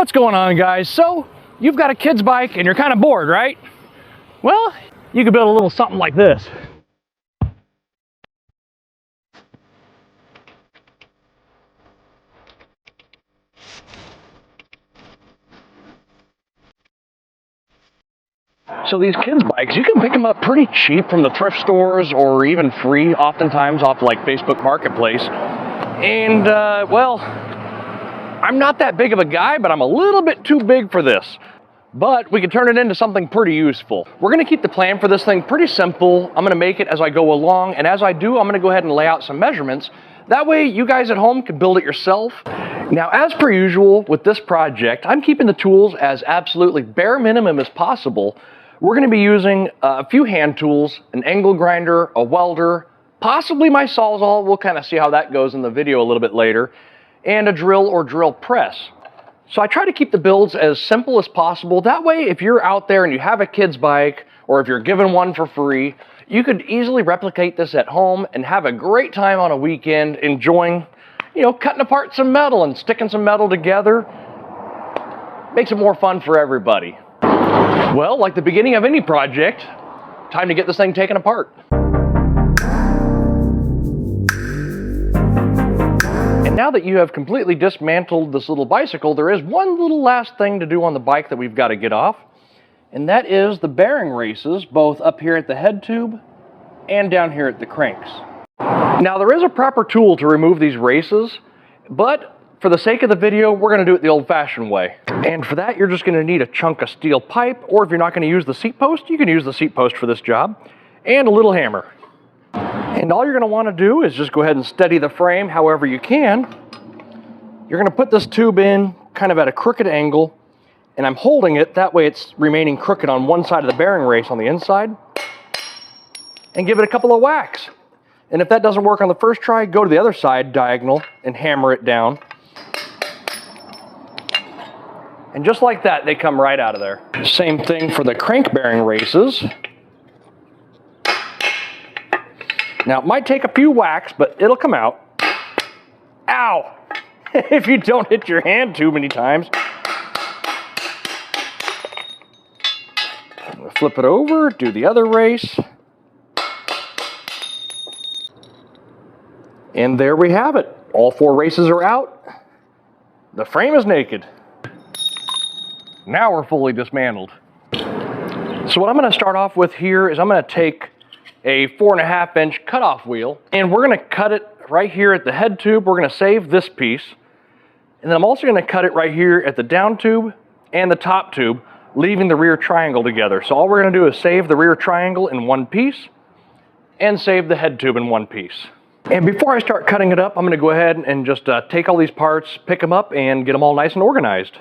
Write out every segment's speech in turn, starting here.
What's going on, guys? So, you've got a kid's bike and you're kind of bored, right? Well, you could build a little something like this. So these kids' bikes, you can pick them up pretty cheap from the thrift stores or even free, oftentimes off like Facebook Marketplace. And, well, I'm not that big of a guy, but I'm a little bit too big for this. But we can turn it into something pretty useful. We're gonna keep the plan for this thing pretty simple. I'm gonna make it as I go along, and as I do, I'm gonna go ahead and lay out some measurements. That way, you guys at home can build it yourself. Now, as per usual with this project, I'm keeping the tools as absolutely bare minimum as possible. We're gonna be using a few hand tools, an angle grinder, a welder, possibly my Sawzall. We'll kind of see how that goes in the video a little bit later, and a drill or drill press. So I try to keep the builds as simple as possible. That way, if you're out there and you have a kid's bike, or if you're given one for free, you could easily replicate this at home and have a great time on a weekend enjoying, you know, cutting apart some metal and sticking some metal together. Makes it more fun for everybody. Well, like the beginning of any project, time to get this thing taken apart. And now that you have completely dismantled this little bicycle, there is one little last thing to do on the bike that we've got to get off, and that is the bearing races, both up here at the head tube and down here at the cranks. Now, there is a proper tool to remove these races, but for the sake of the video, we're going to do it the old-fashioned way. And for that, you're just going to need a chunk of steel pipe, or if you're not going to use the seat post, you can use the seat post for this job, and a little hammer. And all you're going to want to do is just go ahead and steady the frame however you can. You're going to put this tube in kind of at a crooked angle, and I'm holding it, that way it's remaining crooked on one side of the bearing race on the inside, and give it a couple of whacks. And if that doesn't work on the first try, go to the other side diagonal and hammer it down. And just like that, they come right out of there. Same thing for the crank bearing races. Now, it might take a few whacks, but it'll come out. Ow! If you don't hit your hand too many times. Flip it over, do the other race. And there we have it. All four races are out. The frame is naked. Now we're fully dismantled. So what I'm going to start off with here is I'm going to take a 4.5 inch cutoff wheel, and we're going to cut it right here at the head tube. We're going to save this piece, and then I'm also going to cut it right here at the down tube and the top tube, leaving the rear triangle together. So all we're going to do is save the rear triangle in one piece and save the head tube in one piece. And before I start cutting it up, I'm going to go ahead and just take all these parts, pick them up, and get them all nice and organized.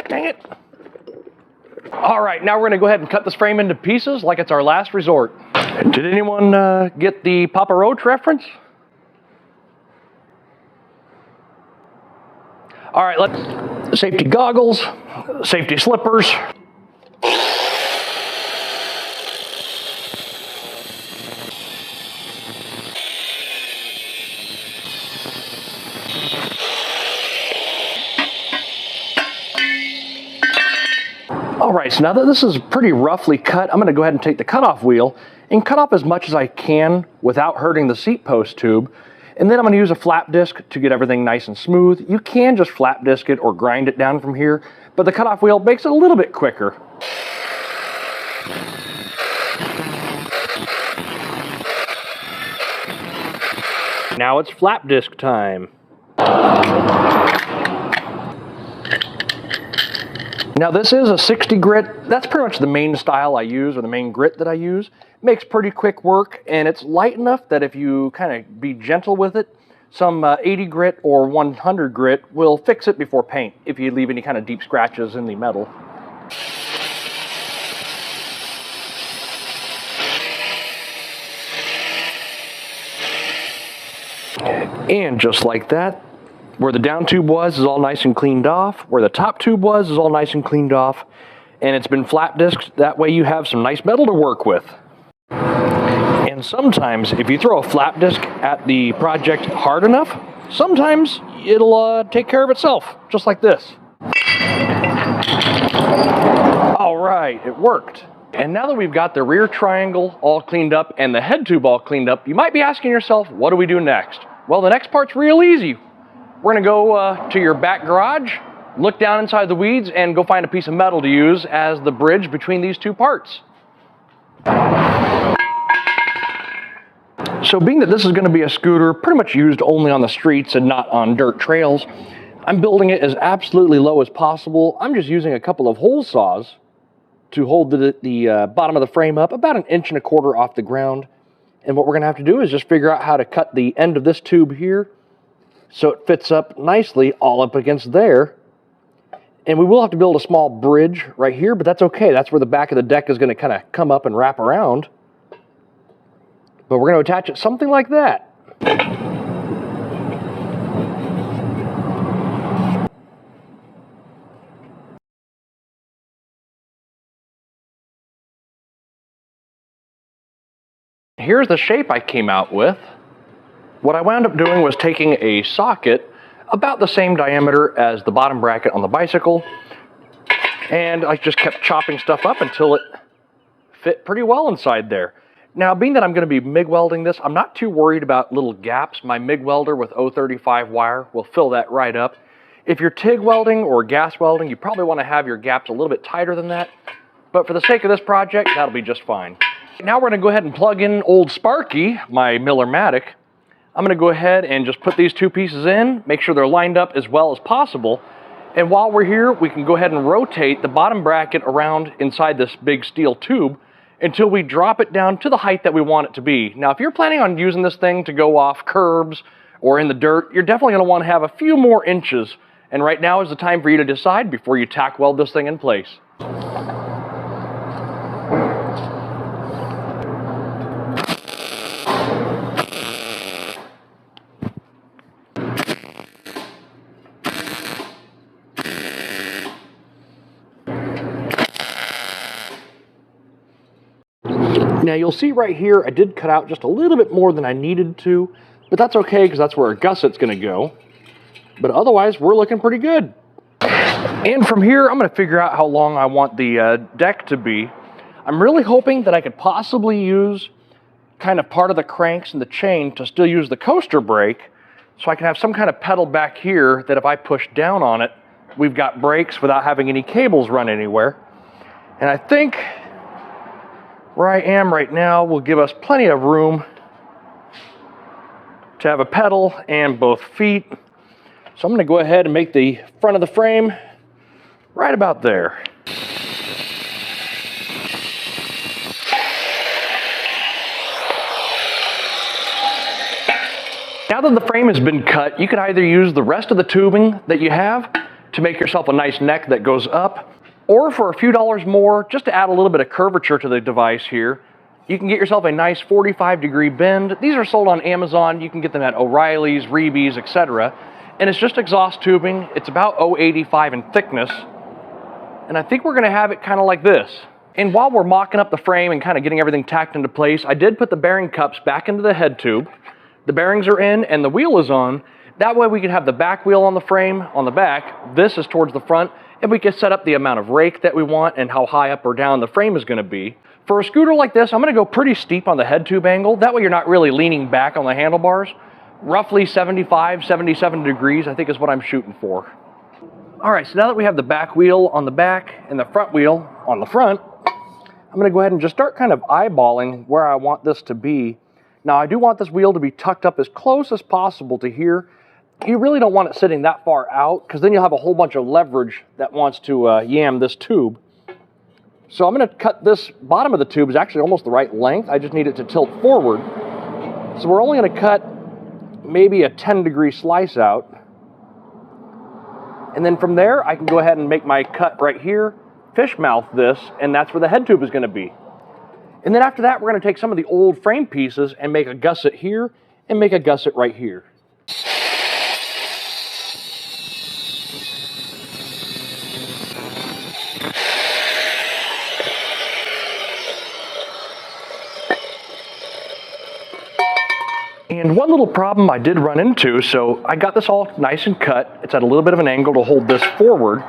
Dang it. All right, now we're going to go ahead and cut this frame into pieces like it's our last resort. Did anyone get the Papa Roach reference? All right, let's safety goggles, safety slippers. All right, so now that this is pretty roughly cut, I'm going to go ahead and take the cutoff wheel and cut off as much as I can without hurting the seat post tube. And then I'm going to use a flap disc to get everything nice and smooth. You can just flap disc it or grind it down from here, but the cutoff wheel makes it a little bit quicker. Now it's flap disc time. Now this is a 60 grit. That's pretty much the main style I use, or the main grit that I use. It makes pretty quick work, and it's light enough that if you kind of be gentle with it, some 80 grit or 100 grit will fix it before paint if you leave any kind of deep scratches in the metal. And just like that, where the down tube was is all nice and cleaned off. Where the top tube was is all nice and cleaned off. And it's been flap disced. That way you have some nice metal to work with. And And sometimes if you throw a flap disc at the project hard enough, sometimes it'll take care of itself, just like this. All right, it worked. And now that we've got the rear triangle all cleaned up and the head tube all cleaned up, you might be asking yourself, what do we do next? Well, the next part's real easy. We're gonna go to your back garage, look down inside the weeds, and go find a piece of metal to use as the bridge between these two parts. So being that this is gonna be a scooter pretty much used only on the streets and not on dirt trails, I'm building it as absolutely low as possible. I'm just using a couple of hole saws to hold the bottom of the frame up about 1.25 inches off the ground. And what we're gonna have to do is just figure out how to cut the end of this tube here so it fits up nicely all up against there. And we will have to build a small bridge right here, but that's okay. That's where the back of the deck is gonna kind of come up and wrap around. But we're gonna attach it something like that. Here's the shape I came out with. What I wound up doing was taking a socket about the same diameter as the bottom bracket on the bicycle, and I just kept chopping stuff up until it fit pretty well inside there. Now, being that I'm going to be MIG welding this, I'm not too worried about little gaps. My MIG welder with 035 wire will fill that right up. If you're TIG welding or gas welding, you probably want to have your gaps a little bit tighter than that, but for the sake of this project, that'll be just fine. Now we're going to go ahead and plug in old Sparky, my Miller-Matic. I'm going to go ahead and just put these two pieces in, make sure they're lined up as well as possible. And while we're here, we can go ahead and rotate the bottom bracket around inside this big steel tube until we drop it down to the height that we want it to be. Now, if you're planning on using this thing to go off curbs or in the dirt, you're definitely going to want to have a few more inches. And right now is the time for you to decide before you tack weld this thing in place. Now you'll see right here, I did cut out just a little bit more than I needed to, but that's okay because that's where our gusset's gonna go. But otherwise, we're looking pretty good. And from here, I'm gonna figure out how long I want the deck to be. I'm really hoping that I could possibly use kind of part of the cranks and the chain to still use the coaster brake, so I can have some kind of pedal back here that if I push down on it, we've got brakes without having any cables run anywhere. And I think where I am right now will give us plenty of room to have a pedal and both feet. So I'm going to go ahead and make the front of the frame right about there. Now that the frame has been cut, you can either use the rest of the tubing that you have to make yourself a nice neck that goes up, or for a few dollars more, just to add a little bit of curvature to the device here, you can get yourself a nice 45-degree bend. These are sold on Amazon. You can get them at O'Reilly's, Reeby's, etc. And it's just exhaust tubing. It's about 0.85 in thickness. And I think we're gonna have it kind of like this. And while we're mocking up the frame and kind of getting everything tacked into place, I did put the bearing cups back into the head tube. The bearings are in and the wheel is on. That way we can have the back wheel on the frame on the back. This is towards the front. And we can set up the amount of rake that we want and how high up or down the frame is going to be. For a scooter like this, I'm going to go pretty steep on the head tube angle. That way you're not really leaning back on the handlebars. Roughly 75, 77 degrees, I think is what I'm shooting for. All right, so now that we have the back wheel on the back and the front wheel on the front, I'm going to go ahead and just start kind of eyeballing where I want this to be. Now, I do want this wheel to be tucked up as close as possible to here. You really don't want it sitting that far out because then you'll have a whole bunch of leverage that wants to yam this tube. So I'm going to cut this bottom of the tube is actually almost the right length. I just need it to tilt forward. So we're only going to cut maybe a 10-degree slice out. And then from there, I can go ahead and make my cut right here, fish mouth this, and that's where the head tube is going to be. And then after that, we're going to take some of the old frame pieces and make a gusset here and make a gusset right here. And one little problem I did run into, so I got this all nice and cut. It's at a little bit of an angle to hold this forward,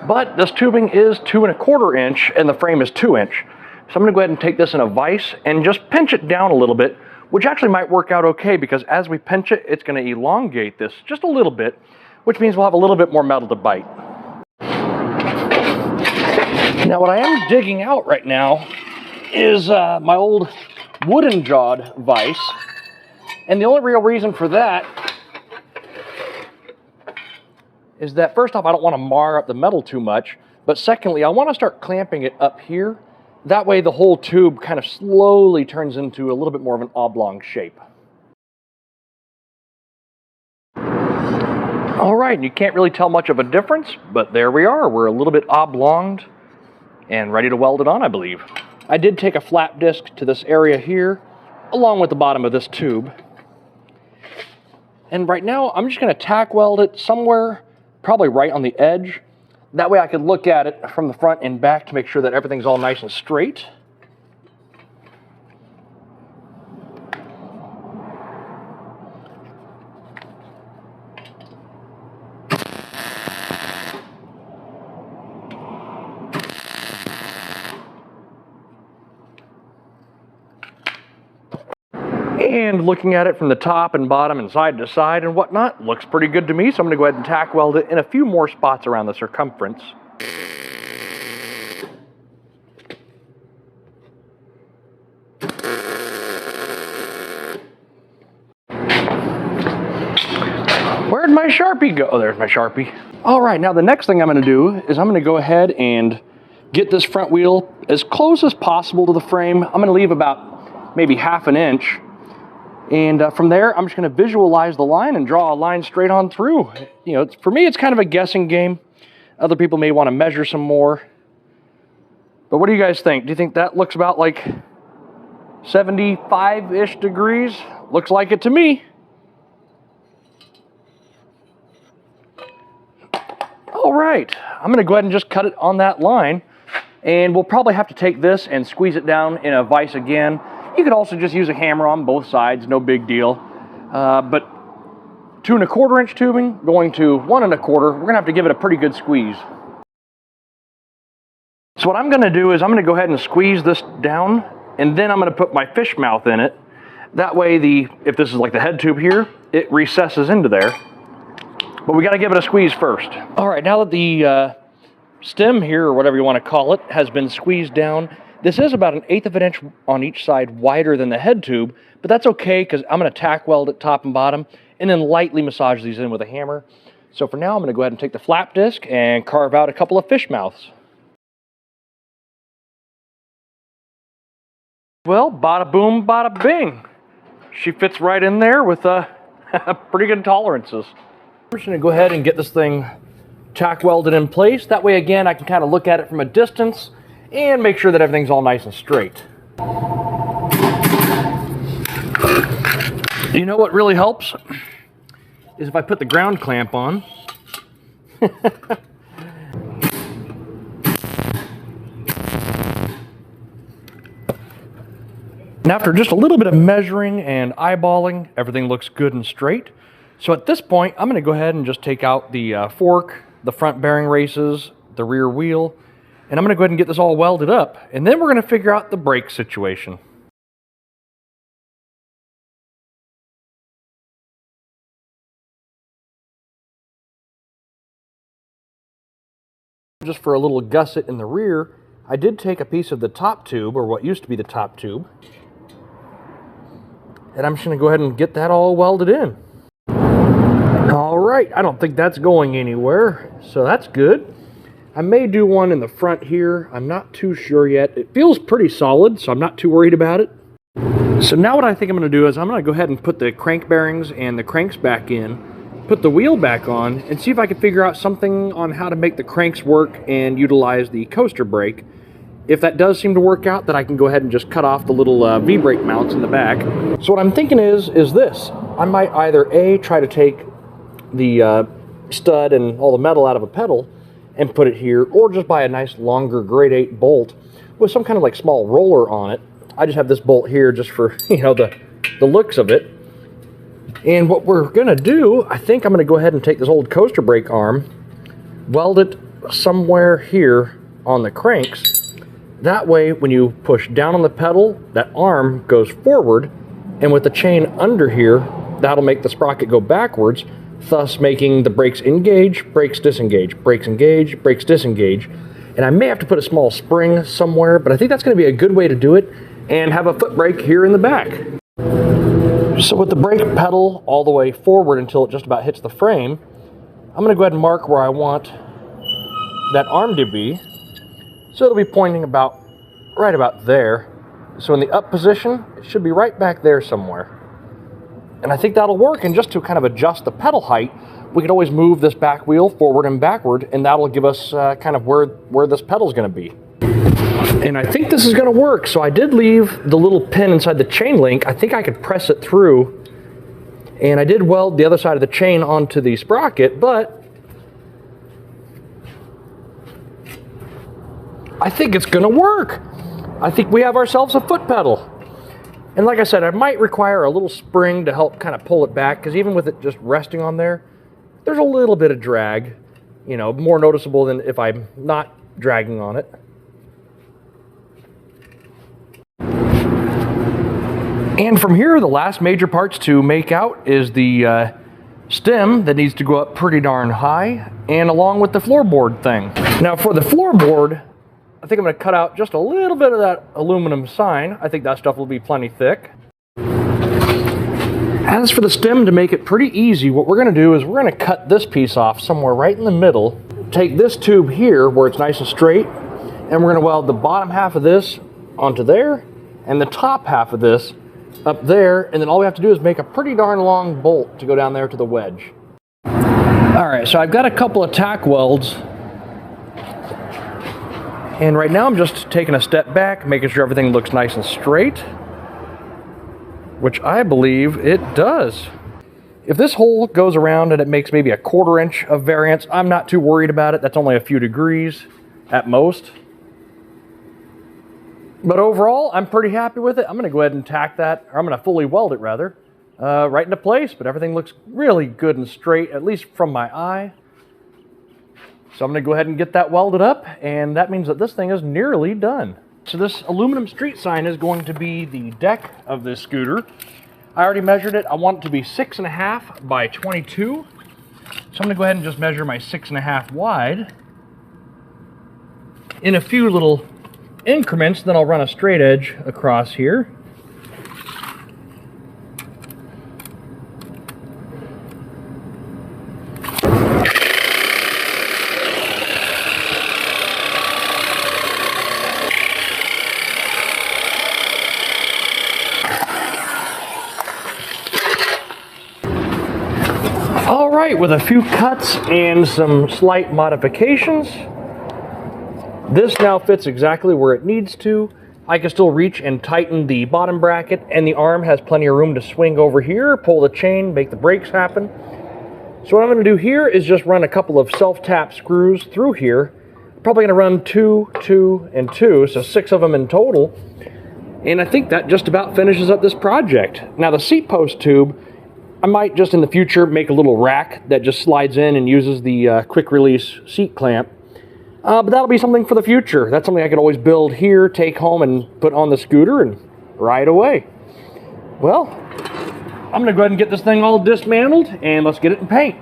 but this tubing is 2 1/4 inch and the frame is 2 inch. So I'm gonna go ahead and take this in a vise and just pinch it down a little bit, which actually might work out okay because as we pinch it, it's gonna elongate this just a little bit, which means we'll have a little bit more metal to bite. Now what I am digging out right now is my old wooden jawed vise. And the only real reason for that is that first off, I don't want to mar up the metal too much, but secondly, I want to start clamping it up here. That way the whole tube kind of slowly turns into a little bit more of an oblong shape. All right, and you can't really tell much of a difference, but there we are. We're a little bit oblonged and ready to weld it on, I believe. I did take a flap disc to this area here, along with the bottom of this tube. And right now, I'm just going to tack weld it somewhere, probably right on the edge. That way I could look at it from the front and back to make sure that everything's all nice and straight. And looking at it from the top and bottom and side to side and whatnot, looks pretty good to me. So I'm going to go ahead and tack weld it in a few more spots around the circumference. Where'd my Sharpie go? Oh, there's my Sharpie. All right, now the next thing I'm going to do is I'm going to go ahead and get this front wheel as close as possible to the frame. I'm going to leave about maybe 1/2 inch. And from there, I'm just going to visualize the line and draw a line straight on through. You know, for me, it's kind of a guessing game. Other people may want to measure some more. But what do you guys think? Do you think that looks about like 75-ish degrees? Looks like it to me. All right, I'm going to go ahead and just cut it on that line. And we'll probably have to take this and squeeze it down in a vise again. You could also just use a hammer on both sides, no big deal. But 2 1/4 inch tubing going to 1 1/4, we're gonna have to give it a pretty good squeeze. So what I'm gonna do is I'm gonna go ahead and squeeze this down, and then I'm gonna put my fish mouth in it. That way, if this is like the head tube here, it recesses into there. But we gotta give it a squeeze first. All right, now that the stem here, or whatever you wanna call it, has been squeezed down, this is about 1/8 of an inch on each side wider than the head tube, but that's okay because I'm going to tack weld it top and bottom and then lightly massage these in with a hammer. So for now, I'm going to go ahead and take the flap disc and carve out a couple of fish mouths. Well, bada boom, bada bing. She fits right in there with pretty good tolerances. I'm just going to go ahead and get this thing tack welded in place. That way, again, I can kind of look at it from a distance and make sure that everything's all nice and straight. You know what really helps? Is if I put the ground clamp on. And after just a little bit of measuring and eyeballing, everything looks good and straight. So at this point, I'm going to go ahead and just take out the fork, the front bearing races, the rear wheel, and I'm going to go ahead and get this all welded up. And then we're going to figure out the brake situation. Just for a little gusset in the rear, I did take a piece of the top tube, or what used to be the top tube, and I'm just going to go ahead and get that all welded in. All right, I don't think that's going anywhere, so that's good. I may do one in the front here. I'm not too sure yet. It feels pretty solid, so I'm not too worried about it. So now what I think I'm going to do is I'm going to go ahead and put the crank bearings and the cranks back in, put the wheel back on, and see if I can figure out something on how to make the cranks work and utilize the coaster brake. If that does seem to work out, then I can go ahead and just cut off the little V-brake mounts in the back. So what I'm thinking is this. I might either A, try to take the stud and all the metal out of a pedal and put it here, or just buy a nice longer grade 8 bolt with some kind of like small roller on it. I just have this bolt here just for, you know, the looks of it. And what we're gonna do, I think I'm gonna go ahead and take this old coaster brake arm, weld it somewhere here on the cranks. That way, when you push down on the pedal, that arm goes forward, and with the chain under here, that'll make the sprocket go backwards, thus making the brakes engage, brakes disengage, brakes engage, brakes disengage. And I may have to put a small spring somewhere, but I think that's gonna be a good way to do it, and have a foot brake here in the back. So with the brake pedal all the way forward until it just about hits the frame, I'm gonna go ahead and mark where I want that arm to be. So it'll be pointing right about there. So in the up position, it should be right back there somewhere. And I think that'll work. And just to kind of adjust the pedal height, we can always move this back wheel forward and backward, and that'll give us kind of where this pedal's gonna be. And I think this is gonna work. So I did leave the little pin inside the chain link. I think I could press it through. And I did weld the other side of the chain onto the sprocket, but I think it's gonna work. I think we have ourselves a foot pedal. And like I said, I might require a little spring to help kind of pull it back, because even with it just resting on there, there's a little bit of drag, you know, more noticeable than if I'm not dragging on it. And from here, the last major parts to make out is the stem that needs to go up pretty darn high, and along with the floorboard thing. Now for the floorboard, I think I'm going to cut out just a little bit of that aluminum sign. I think that stuff will be plenty thick. As for the stem, to make it pretty easy, what we're going to do is we're going to cut this piece off somewhere right in the middle, take this tube here where it's nice and straight, and we're going to weld the bottom half of this onto there, and the top half of this up there, and then all we have to do is make a pretty darn long bolt to go down there to the wedge. Alright, so I've got a couple of tack welds, and right now I'm just taking a step back, making sure everything looks nice and straight, which I believe it does. If this hole goes around and it makes maybe a 1/4 inch of variance, I'm not too worried about it. That's only a few degrees at most. But overall, I'm pretty happy with it. I'm gonna go ahead and tack that, or I'm gonna fully weld it rather, right into place, but everything looks really good and straight, at least from my eye. So I'm gonna go ahead and get that welded up, and that means that this thing is nearly done. So this aluminum street sign is going to be the deck of this scooter. I already measured it. I want it to be 6.5 by 22. So I'm gonna go ahead and just measure my 6.5 wide in a few little increments, then I'll run a straight edge across here. All right, with a few cuts and some slight modifications, this now fits exactly where it needs to. I can still reach and tighten the bottom bracket, and the arm has plenty of room to swing over here, pull the chain, make the brakes happen. So what I'm going to do here is just run a couple of self-tap screws through here. Probably going to run 2, 2, and 2, so 6 of them in total. And I think that just about finishes up this project. Now the seat post tube, I might just in the future make a little rack that just slides in and uses the quick release seat clamp. But that'll be something for the future. That's something I could always build here, take home, and put on the scooter and ride away. Well, I'm going to go ahead and get this thing all dismantled, and let's get it in paint.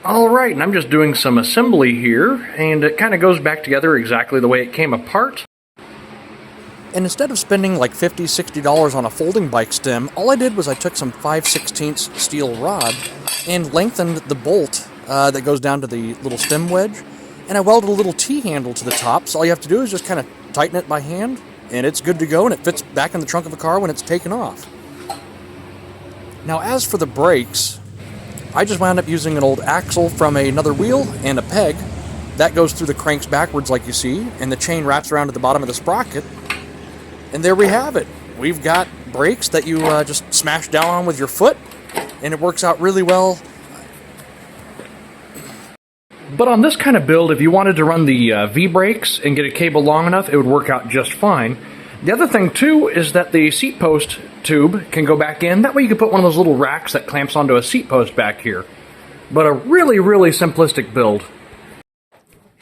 Alright, and I'm just doing some assembly here, and it kind of goes back together exactly the way it came apart. And instead of spending like $50, $60 on a folding bike stem, all I did was I took some 5/16 steel rod and lengthened the bolt that goes down to the little stem wedge, and I welded a little T-handle to the top, so all you have to do is just kind of tighten it by hand, and it's good to go, and it fits back in the trunk of a car when it's taken off. Now as for the brakes, I just wound up using an old axle from another wheel and a peg, That goes through the cranks backwards like you see, and the chain wraps around at the bottom of the sprocket. And there we have it. We've got brakes that you just smash down on with your foot, and it works out really well. But on this kind of build, if you wanted to run the V-brakes and get a cable long enough, it would work out just fine. The other thing, too, is that the seat post tube can go back in. That way you can put one of those little racks that clamps onto a seat post back here. But a really, really simplistic build.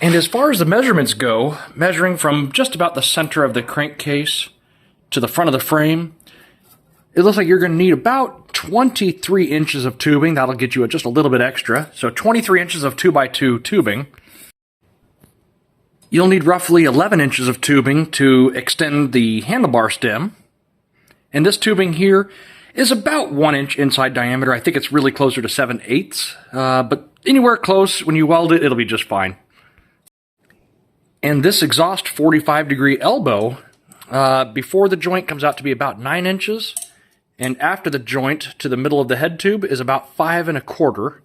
And as far as the measurements go, measuring from just about the center of the crankcase to the front of the frame, it looks like you're going to need about 23 inches of tubing. That'll get you just a little bit extra. So 23 inches of 2x2 tubing. You'll need roughly 11 inches of tubing to extend the handlebar stem. And this tubing here is about 1 inch inside diameter. I think it's really closer to 7/8. But anywhere close, when you weld it, it'll be just fine. And this exhaust 45-degree elbow, before the joint comes out to be about 9 inches. And after the joint to the middle of the head tube is about 5 1/4.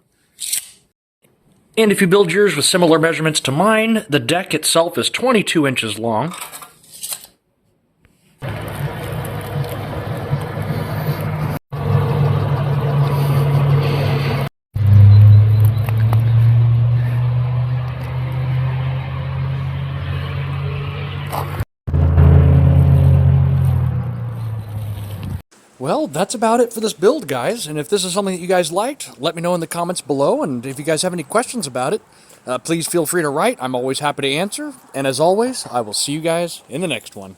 And if you build yours with similar measurements to mine, the deck itself is 22 inches long. Well, that's about it for this build, guys. And if this is something that you guys liked, let me know in the comments below. And if you guys have any questions about it, please feel free to write. I'm always happy to answer. And as always, I will see you guys in the next one.